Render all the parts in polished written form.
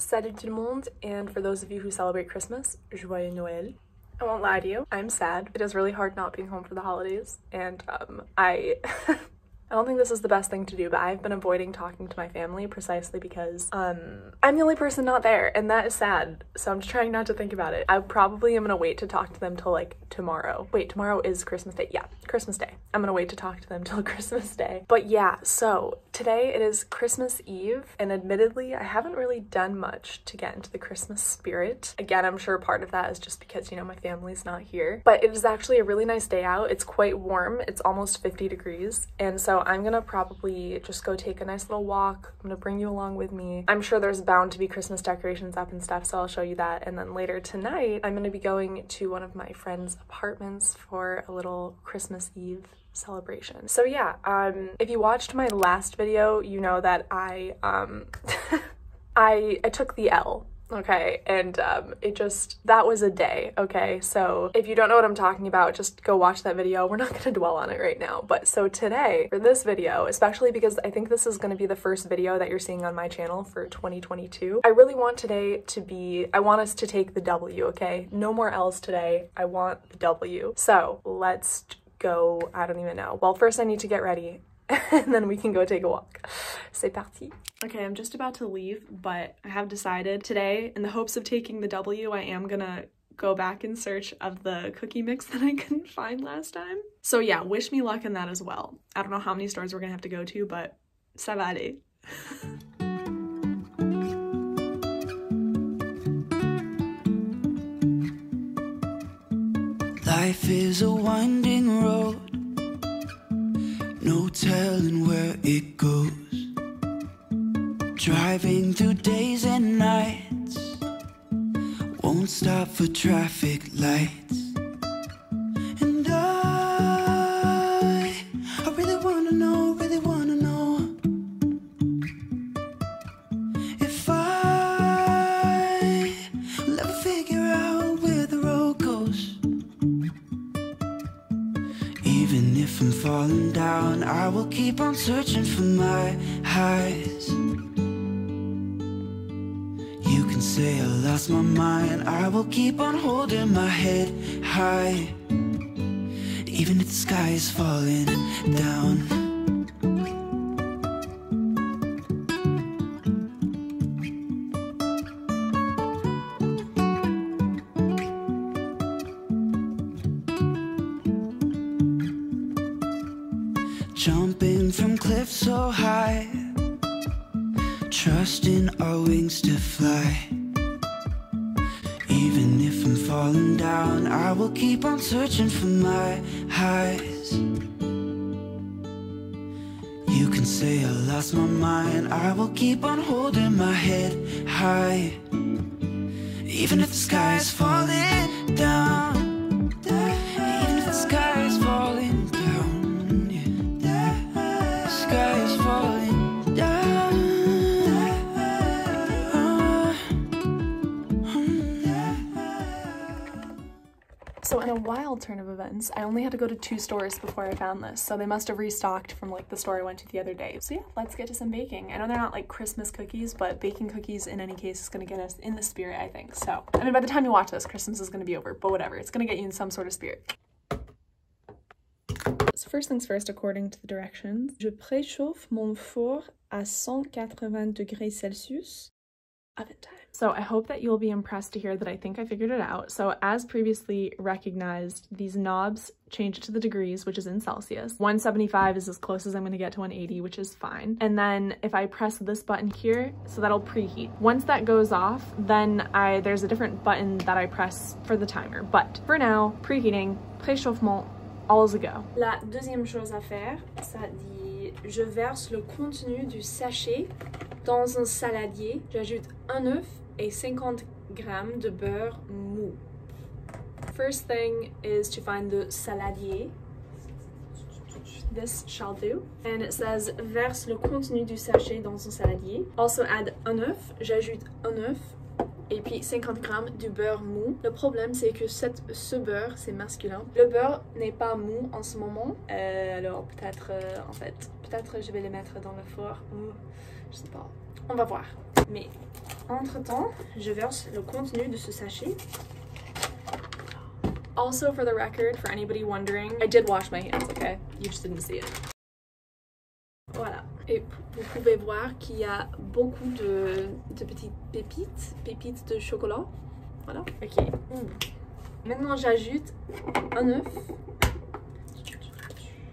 Salut tout le monde, and for those of you who celebrate Christmas, Joyeux Noël. I won't lie to you, I'm sad. It is really hard not being home for the holidays, and I don't think this is the best thing to do, but I've been avoiding talking to my family precisely because I'm the only person not there, and that is sad, so I'm just trying not to think about it. I probably am gonna wait to talk to them till like tomorrow. Wait, tomorrow is Christmas Day. Yeah, Christmas Day. I'm gonna wait to talk to them till Christmas Day. But yeah, so today it is Christmas Eve, and admittedly, I haven't really done much to get into the Christmas spirit. Again, I'm sure part of that is just because, you know, my family's not here, but it is actually a really nice day out. It's quite warm. It's almost 50 degrees, and so I'm gonna probably just go take a nice little walk. I'm gonna bring you along with me. I'm sure there's bound to be Christmas decorations up and stuff, so I'll show you that. And then later tonight, I'm gonna be going to one of my friends' apartments for a little Christmas Eve celebration. So yeah, if you watched my last video, you know that I took the L. Okay, and that was a day, okay? So if you don't know what I'm talking about, just go watch that video. We're not gonna dwell on it right now. But so today, for this video, especially because I think this is gonna be the first video that you're seeing on my channel for 2022, I really want today to be, I want us to take the W, okay? No more L's today. I want the W. So let's go, I don't even know. Well, first I need to get ready, and then we can go take a walk. C'est parti. Okay, I'm just about to leave, but I have decided today, in the hopes of taking the W, I am gonna go back in search of the cookie mix that I couldn't find last time. So yeah, wish me luck in that as well. I don't know how many stores we're gonna have to go to, but ça va aller. Life is a winding road, no telling where it goes. Driving through days and nights, won't stop for traffic lights. And I really wanna know if I will ever figure out where the road goes. Even if I'm falling down, I will keep on searching for my highs. You can say I lost my mind, I will keep on holding my head high, even if the sky is falling down. Jumping from cliffs so high, trusting our wings to fly. Even if I'm falling down, I will keep on searching for my highs. You can say I lost my mind, I will keep on holding my head high, even if the sky is falling down. Even if the sky is falling down, yeah. The sky is falling down. So in a wild turn of events, I only had to go to 2 stores before I found this, so they must have restocked from like the store I went to the other day. So yeah, let's get to some baking. I know they're not like Christmas cookies, but baking cookies in any case is gonna get us in the spirit, I think. So, I mean, by the time you watch this, Christmas is gonna be over, but whatever, it's gonna get you in some sort of spirit. So first things first, according to the directions, je préchauffe mon four à 180 degrés Celsius. Oven time. So I hope that you'll be impressed to hear that I think I figured it out. So as previously recognized, these knobs change to the degrees, which is in Celsius. 175 is as close as I'm gonna get to 180, which is fine. And then if I press this button here, so that'll preheat. Once that goes off, then there's a different button that I press for the timer. But for now, preheating, préchauffement, all is a go. La deuxième chose à faire, ça dit, je verse le contenu du sachet dans un saladier. J'ajoute un œuf et 50 grammes de beurre mou. First thing is to find the saladier. This shall do. And it says verse le contenu du sachet dans un saladier. Also add un œuf. J'ajoute un œuf. Et puis 50 grammes de beurre mou. Le problème c'est que ce beurre, c'est masculin. Le beurre n'est pas mou en ce moment. Alors peut-être, en fait, peut-être je vais le mettre dans le four. Je sais pas. On va voir. Mais entre-temps, je verse le contenu de ce sachet. Also, for the record, for anybody wondering, I did wash my hands, okay? You just didn't see it. Voilà. Et vous pouvez voir qu'il y a beaucoup de petites pépites de chocolat. Voilà. Ok. Maintenant, j'ajoute un œuf.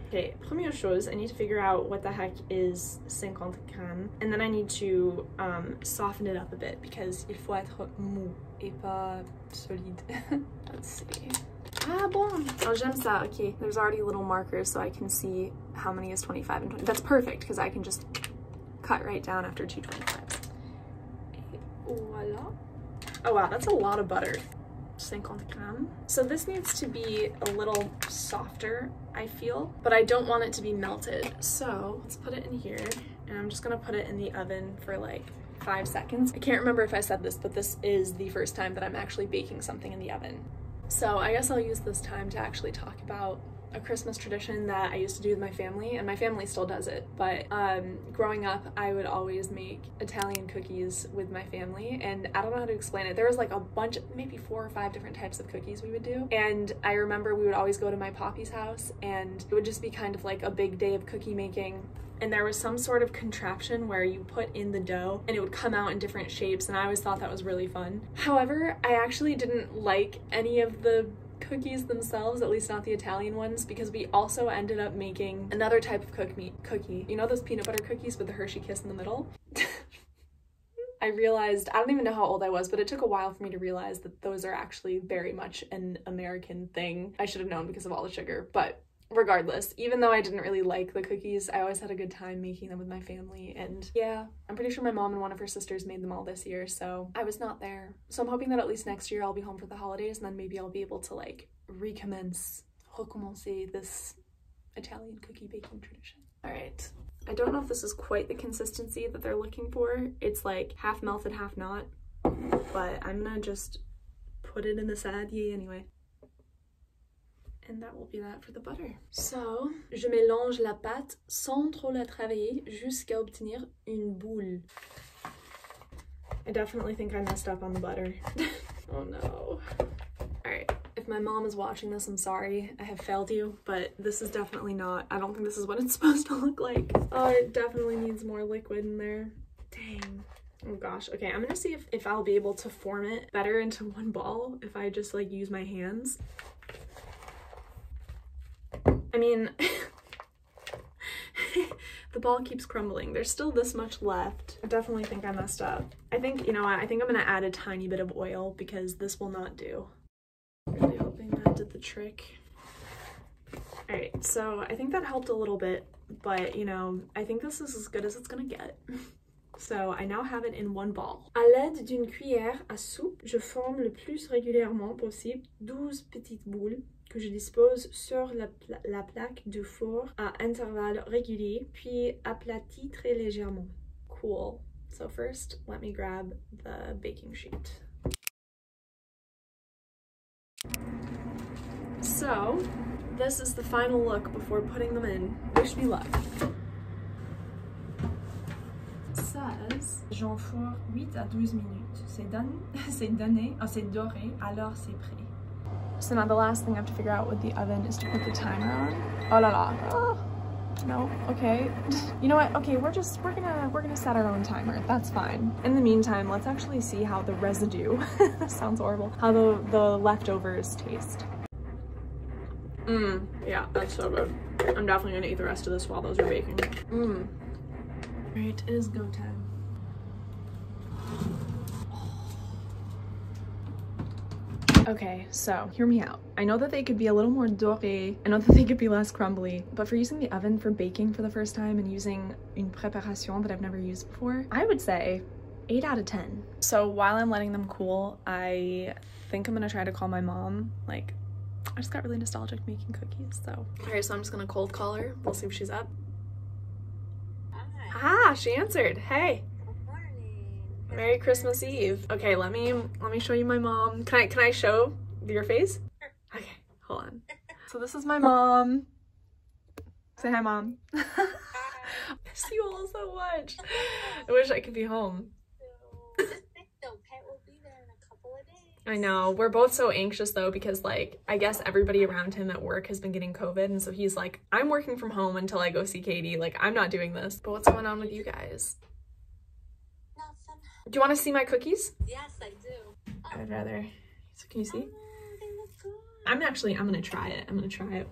Okay, première chose, I need to figure out what the heck is 50 grammes. And then I need to soften it up a bit because il faut être mou et pas solide. Let's see. Ah bon! Oh, j'aime ça. Okay, there's already little markers so I can see how many is 25 and 20. That's perfect because I can just cut right down after 2 25s. Voila. Oh wow, that's a lot of butter. 50 grammes. So this needs to be a little softer, I feel, but I don't want it to be melted. So let's put it in here, and I'm just gonna put it in the oven for like 5 seconds. I can't remember if I said this, but this is the first time that I'm actually baking something in the oven. So I guess I'll use this time to actually talk about a Christmas tradition that I used to do with my family, and my family still does it, but growing up I would always make Italian cookies with my family, and I don't know how to explain it. There was like a bunch, maybe 4 or 5 different types of cookies we would do, and I remember we would always go to my poppy's house and it would just be kind of like a big day of cookie making. And there was some sort of contraption where you put in the dough and it would come out in different shapes, and I always thought that was really fun. However, I actually didn't like any of the cookies themselves, at least not the Italian ones, because we also ended up making another type of cookie. You know those peanut butter cookies with the Hershey kiss in the middle? I realized, I don't even know how old I was, but it took a while for me to realize that those are actually very much an American thing. I should have known because of all the sugar, but regardless, even though I didn't really like the cookies, I always had a good time making them with my family. And yeah, I'm pretty sure my mom and one of her sisters made them all this year, so I was not there. So I'm hoping that at least next year I'll be home for the holidays, and then maybe I'll be able to like recommencer this Italian cookie baking tradition. All right, I don't know if this is quite the consistency that they're looking for. It's like half melted, half not, but I'm gonna just put it in the saladier anyway. And that will be that for the butter. So, je mélange la pâte sans trop la travailler jusqu'à obtenir une boule. I definitely think I messed up on the butter. Oh no. Alright, if my mom is watching this, I'm sorry. I have failed you, but this is definitely not, I don't think this is what it's supposed to look like. Oh, it definitely needs more liquid in there. Dang. Oh gosh. Okay, I'm gonna see if I'll be able to form it better into one ball if I just like use my hands. I mean, the ball keeps crumbling. There's still this much left. I definitely think I messed up. I think, you know what, I think I'm gonna add a tiny bit of oil because this will not do. Really hoping that did the trick. All right, so I think that helped a little bit, but you know, I think this is as good as it's gonna get. So I now have it in one ball. À l'aide d'une cuillère à soupe, je forme le plus régulièrement possible 12 petites boules que je dispose sur la plaque du four à intervalles réguliers, puis aplatis très légèrement. Cool. So first, let me grab the baking sheet. So, this is the final look before putting them in. Wish me luck. It says, j'enfourne 8 à 12 minutes. C'est doré, alors c'est prêt. So now the last thing I have to figure out with the oven is to put the timer on. Oh la la. Oh, no, okay. You know what? Okay, we're gonna set our own timer. That's fine. In the meantime, let's actually see how the residue sounds horrible. How the leftovers taste. Yeah, that's so good. I'm definitely gonna eat the rest of this while those are baking. Right, it is go time. Okay, so hear me out. I know that they could be a little more doré. I know that they could be less crumbly, but for using the oven for baking for the first time and using une préparation that I've never used before, I would say 8 out of 10. So while I'm letting them cool, I think I'm gonna try to call my mom. Like, I just got really nostalgic making cookies, so. All right, so I'm just gonna cold call her. We'll see if she's up. Hi. Ah, she answered. Hey. Merry Christmas Eve. Okay, let me show you my mom. Can I show your face? Okay, hold on. So this is my mom. Say hi, Mom. I miss you all so much. I wish I could be home. I know. We're both so anxious though because like I guess everybody around him at work has been getting COVID, and so he's like, I'm working from home until I go see Katie. Like I'm not doing this. But what's going on with you guys? Nothing. Do you want to see my cookies? Yes, I do. I'd rather. So can you see? Oh, they look good. I'm gonna try it. I'm gonna try it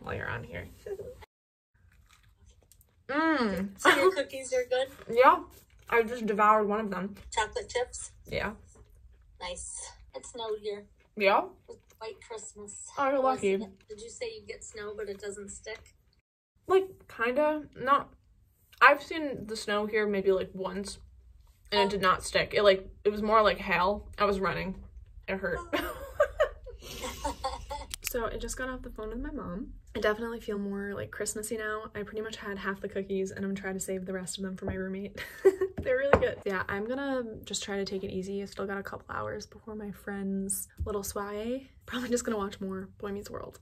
while you're on here. So your cookies are good? Yeah. I just devoured one of them. Chocolate chips? Yeah. Nice. It snowed here. Yeah? With white Christmas. Oh, you're lucky. Did you say you get snow but it doesn't stick? Like, kinda. Not. I've seen the snow here maybe like once, and it did not stick. It was more like hail. I was running. It hurt. So I just got off the phone with my mom. I definitely feel more like Christmassy now. I pretty much had half the cookies and I'm trying to save the rest of them for my roommate. They're really good. Yeah, I'm gonna just try to take it easy. I still got a couple hours before my friend's little soiree. Probably just gonna watch more Boy Meets World.